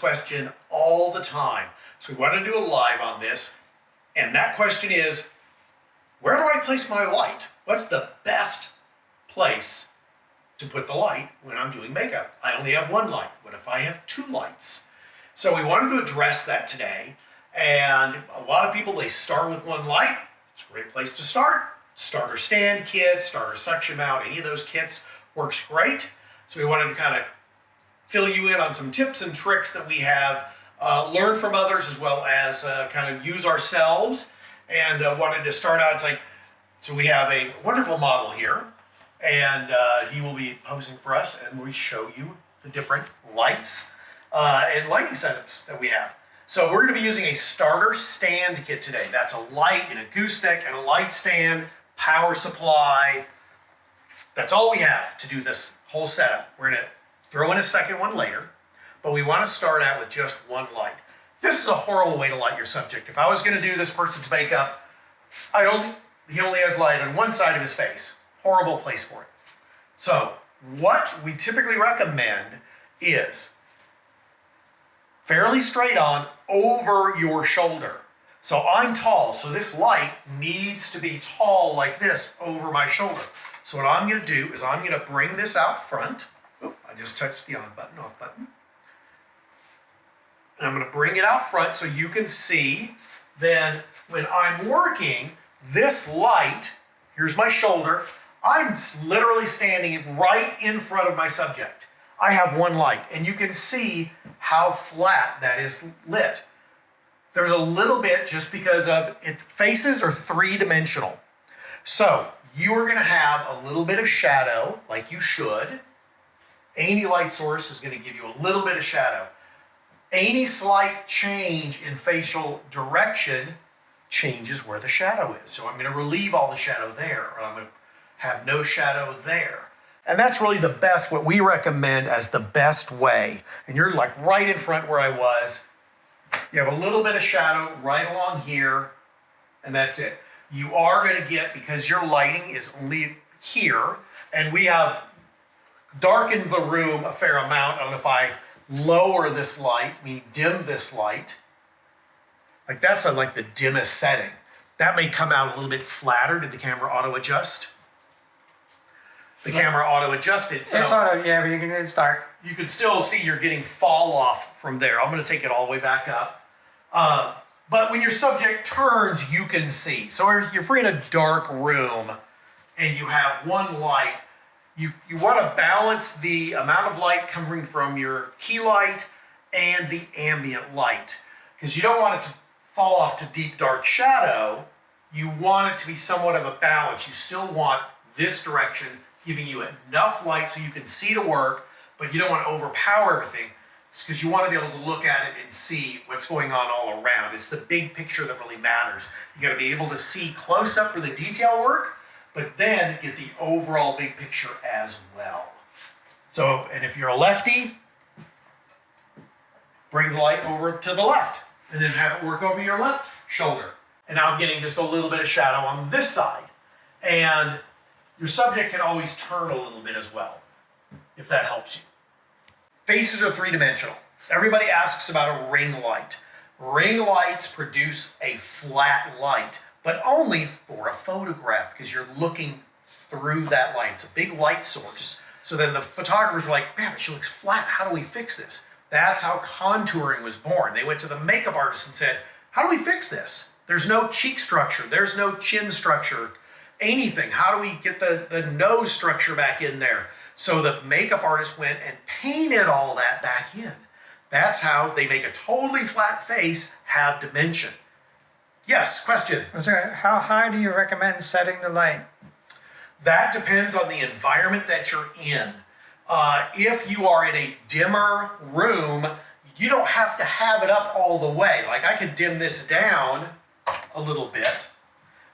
question all the time. So we want to do a live on this. And that question is, where do I place my light? What's the best place to put the light when I'm doing makeup? I only have one light. What if I have two lights? So we wanted to address that today. And a lot of people, they start with one light. It's a great place to start. Starter stand kit, starter suction mount, any of those kits works great. So we wanted to kind of fill you in on some tips and tricks that we have learned from others, as well as kind of use ourselves. And wanted to start out, so we have a wonderful model here, and he will be posing for us, and we show you the different lights and lighting setups that we have. So we're going to be using a starter stand kit today. That's a light and a gooseneck and a light stand, power supply. That's all we have to do this whole setup. We're going to throw in a second one later, but we want to start out with just one light. This is a horrible way to light your subject. If I was going to do this person's makeup, he only has light on one side of his face. Horrible place for it. So what we typically recommend is fairly straight on over your shoulder. So I'm tall, so this light needs to be tall like this over my shoulder. So what I'm going to do is I'm going to bring this out front. Oh, I just touched the on button, off button. And I'm going to bring it out front so you can see then when I'm working, this light, here's my shoulder, I'm literally standing right in front of my subject. I have one light, and you can see how flat that is lit. There's a little bit just because of faces are three-dimensional. So you are going to have a little bit of shadow, like you should. Any light source is going to give you a little bit of shadow. Any slight change in facial direction changes where the shadow is. So I'm going to relieve all the shadow there, or I'm going to have no shadow there. And that's really the best, what we recommend as the best way. And you're like right in front where I was. You have a little bit of shadow right along here, and that's it. You are going to get, because your lighting is only here, and we have darkened the room a fair amount. And if I lower this light, meaning dim this light, like that's on like the dimmest setting, that may come out a little bit flatter. Did the camera auto adjust? The camera auto adjusted. So it's auto, yeah, but you can, it's dark. You can still see you're getting fall off from there. I'm going to take it all the way back up. But when your subject turns, you can see. So if you're in a dark room and you have one light, you want to balance the amount of light coming from your key light and the ambient light, because you don't want it to fall off to deep dark shadow. You want it to be somewhat of a balance. You still want this direction giving you enough light so you can see to work, but you don't want to overpower everything. It's because you want to be able to look at it and see what's going on all around. It's the big picture that really matters. You got to be able to see close up for the detail work, but then get the overall big picture as well. So, and if you're a lefty, bring the light over to the left and then have it work over your left shoulder. And now I'm getting just a little bit of shadow on this side. And your subject can always turn a little bit as well, if that helps you. Faces are three-dimensional. Everybody asks about a ring light. Ring lights produce a flat light, but only for a photograph, because you're looking through that light. It's a big light source. So then the photographers are like, man, she looks flat. How do we fix this? That's how contouring was born. They went to the makeup artist and said, how do we fix this? There's no cheek structure. There's no chin structure. Anything. How do we get the nose structure back in there? So the makeup artist went and painted all that back in. That's how they make a totally flat face have dimension. Yes, question? How high do you recommend setting the light? That depends on the environment that you're in. If you are in a dimmer room, you don't have to have it up all the way. Like I could dim this down a little bit,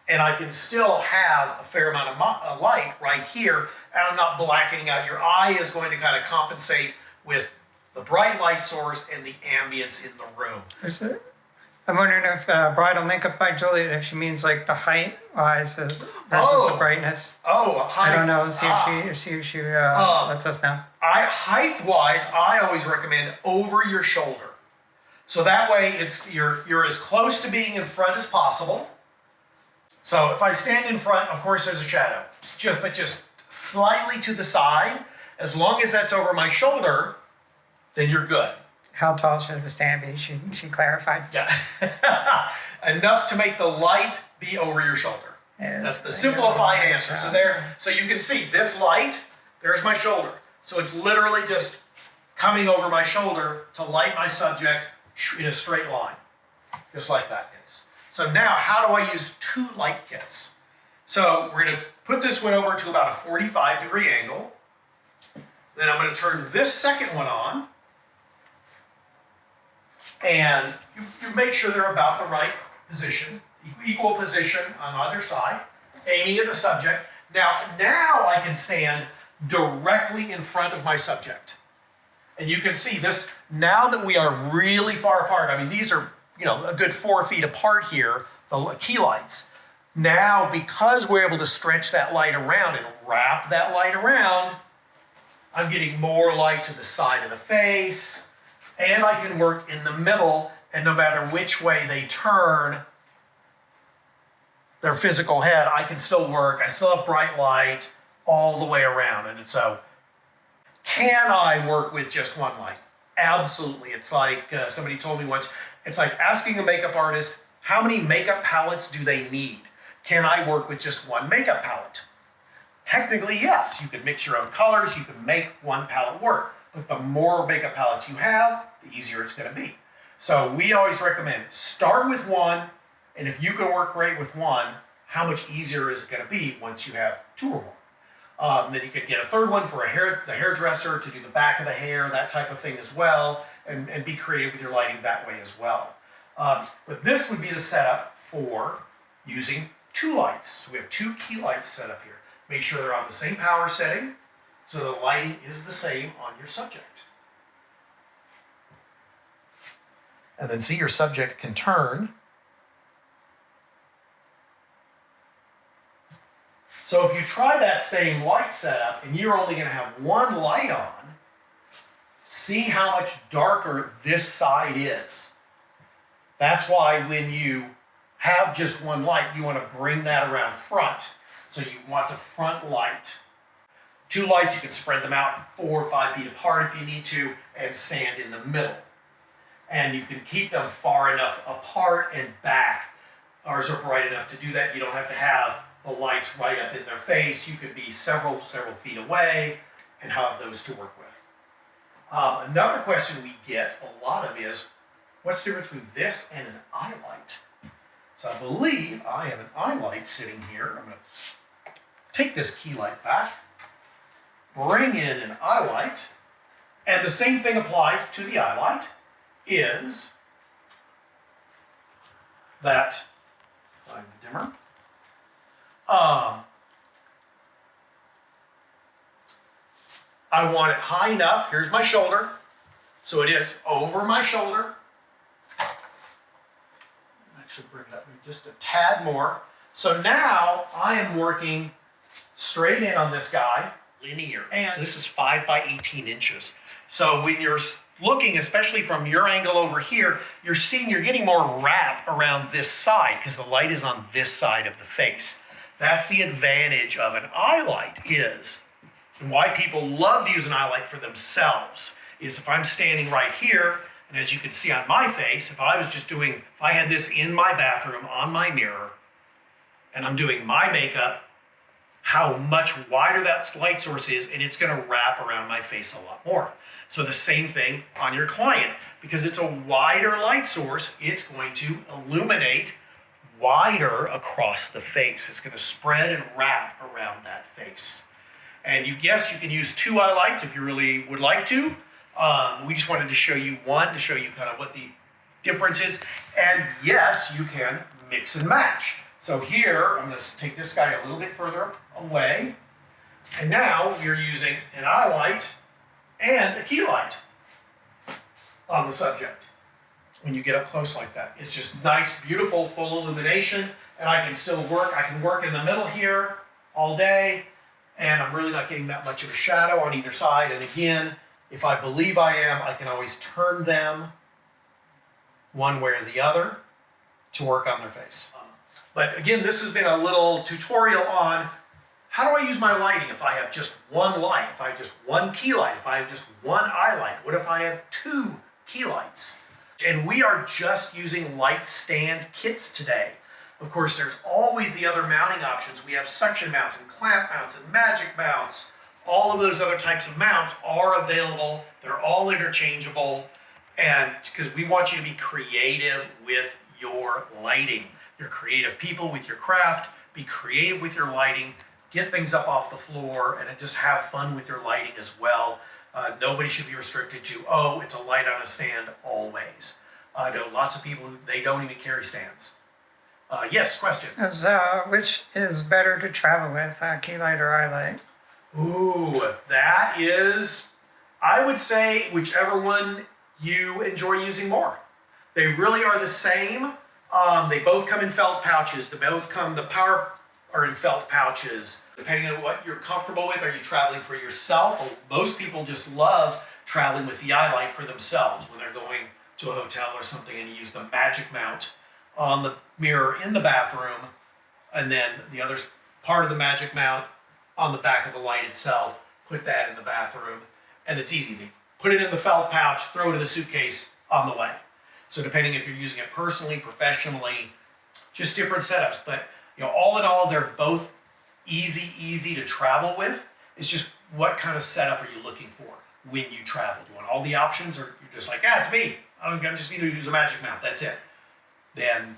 and I can still have a fair amount of light right here, and I'm not blackening out. Your eye is going to kind of compensate with the bright light source and the ambience in the room. Is it? I'm wondering if bridal makeup by Juliet, if she means like the height wise versus the brightness. Oh, height. I don't know. See if she lets us know. Height wise, I always recommend over your shoulder. So that way you're as close to being in front as possible. So if I stand in front, of course there's a shadow, but just slightly to the side. As long as that's over my shoulder, then you're good. How tall should the stand be? She clarified. Yeah. Enough to make the light be over your shoulder. That's the simplified answer. So you can see this light, there's my shoulder. So it's literally just coming over my shoulder to light my subject in a straight line, just like that. So now, how do I use two light kits? So we're going to put this one over to about a 45-degree angle. Then I'm going to turn this second one on. And you make sure they're about the right position, equal position on either side, aiming at the subject. Now I can stand directly in front of my subject. And you can see this, now that we are really far apart, I mean, these are, a good 4 feet apart here, the key lights. Now, because we're able to stretch that light around and wrap that light around, I'm getting more light to the side of the face, and I can work in the middle, and no matter which way they turn their physical head, I can still work. I still have bright light all the way around. And so, can I work with just one light? Absolutely. It's like somebody told me once, it's like asking a makeup artist, how many makeup palettes do they need? Can I work with just one makeup palette? Technically, yes. You can mix your own colors. You can make one palette work. But the more makeup palettes you have, the easier it's going to be. So we always recommend start with one. And if you can work great with one, how much easier is it going to be once you have two or more? Then you can get a third one for the hairdresser to do the back of the hair, that type of thing as well, and be creative with your lighting that way as well. But this would be the setup for using two lights. So we have two key lights set up here. Make sure they're on the same power setting so the lighting is the same on your subject. And then see, your subject can turn. So if you try that same light setup and you're only going to have one light on, see how much darker this side is. That's why when you have just one light, you want to bring that around front. So you want to front light. Two lights, you can spread them out 4 or 5 feet apart if you need to, and stand in the middle. And you can keep them far enough apart and back. Ours are bright enough to do that. You don't have to have the lights right up in their face. You could be several feet away and have those to work with. Another question we get a lot of is, what's the difference between this and an eye light? So I believe I have an eye light sitting here. I'm going to take this key light back, bring in an eye light, and the same thing applies to the eye light, is that, find the dimmer, I want it high enough, here's my shoulder, so it is over my shoulder. Actually bring it up just a tad more. So now I am working straight in on this guy, linear. And so this is 5 by 18 inches. So when you're looking, especially from your angle over here, you're getting more wrap around this side because the light is on this side of the face. That's the advantage of an eye light and why people love to use an eye light for themselves is if I'm standing right here, and as you can see on my face, if I had this in my bathroom on my mirror, and I'm doing my makeup, how much wider that light source is, and it's going to wrap around my face a lot more. So the same thing on your client, because it's a wider light source, it's going to illuminate wider across the face. It's going to spread and wrap around that face. And yes, you can use two eye lights if you really would like to. We just wanted to show you one to show you kind of what the difference is. And yes, you can mix and match. So here, I'm going to take this guy a little bit further away. And now you're using an eye light and a key light on the subject. When you get up close like that, it's just nice, beautiful, full illumination. And I can still work. I can work in the middle here all day. And I'm really not getting that much of a shadow on either side. And again, if I believe I am, I can always turn them one way or the other to work on their face. But again, this has been a little tutorial on how do I use my lighting if I have just one light, if I have just one key light, if I have just one eye light, what if I have two key lights? And we are just using light stand kits today. Of course, there's always the other mounting options. We have suction mounts and clamp mounts and magic mounts. All of those other types of mounts are available. They're all interchangeable. And because we want you to be creative with your lighting. You're creative people with your craft. Be creative with your lighting. Get things up off the floor and just have fun with your lighting as well. Nobody should be restricted to, oh, it's a light on a stand always. I know lots of people who they don't even carry stands. Yes, question. Which is better to travel with, key light or eye light? Ooh, that is, I would say whichever one you enjoy using more. They really are the same. They both come in felt pouches. The power are in felt pouches. Depending on what you're comfortable with, are you traveling for yourself? Well, most people just love traveling with the eye light for themselves when they're going to a hotel or something and you use the magic mount on the mirror in the bathroom, and then the other part of the magic mount on the back of the light itself, put that in the bathroom, and it's easy. They put it in the felt pouch, throw it in the suitcase, on the way. So depending if you're using it personally, professionally, just different setups. But all in all, they're both easy to travel with. It's just what kind of setup are you looking for when you travel? Do you want all the options, or you're just like, it's me. I just need to use a magic mount. That's it. Then,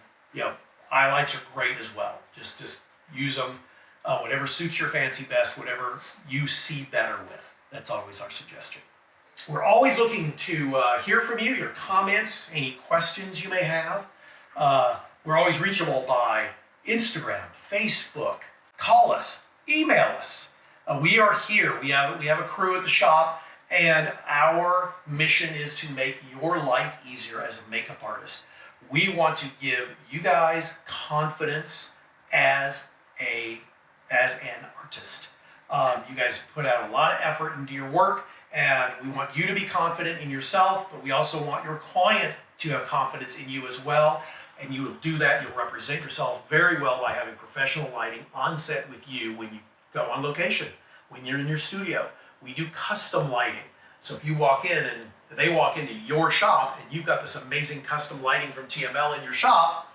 eye lights are great as well. Just use them. Whatever suits your fancy best, whatever you see better with. That's always our suggestion. We're always looking to hear from you, your comments, any questions you may have. We're always reachable by Instagram, Facebook. Call us, email us. We are here. We have a crew at the shop, and our mission is to make your life easier as a makeup artist. We want to give you guys confidence as an artist. You guys put out a lot of effort into your work, and we want you to be confident in yourself, but we also want your client to have confidence in you as well. And you will do that. You'll represent yourself very well by having professional lighting on set with you when you go on location, when you're in your studio. We do custom lighting. So if you walk in and they walk into your shop and you've got this amazing custom lighting from TML in your shop,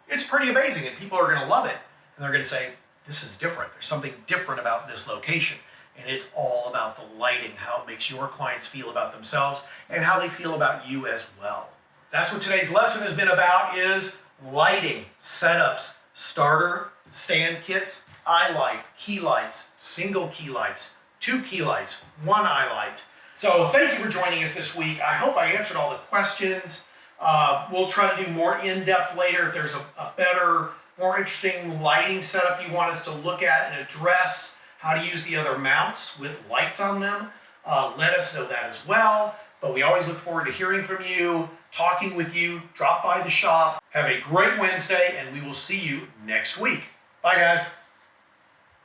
it's pretty amazing, and people are going to love it. And they're going to say, this is different. There's something different about this location. And it's all about the lighting, how it makes your clients feel about themselves and how they feel about you as well. That's what today's lesson has been about, is lighting, setups, starter, stand kits, eye light, key lights, single key lights, two key lights, one eye light. So thank you for joining us this week. I hope I answered all the questions. We'll try to do more in-depth later if there's a better, more interesting lighting setup you want us to look at and address, how to use the other mounts with lights on them. Let us know that as well. But we always look forward to hearing from you, talking with you. Drop by the shop. Have a great Wednesday, and we will see you next week. Bye, guys.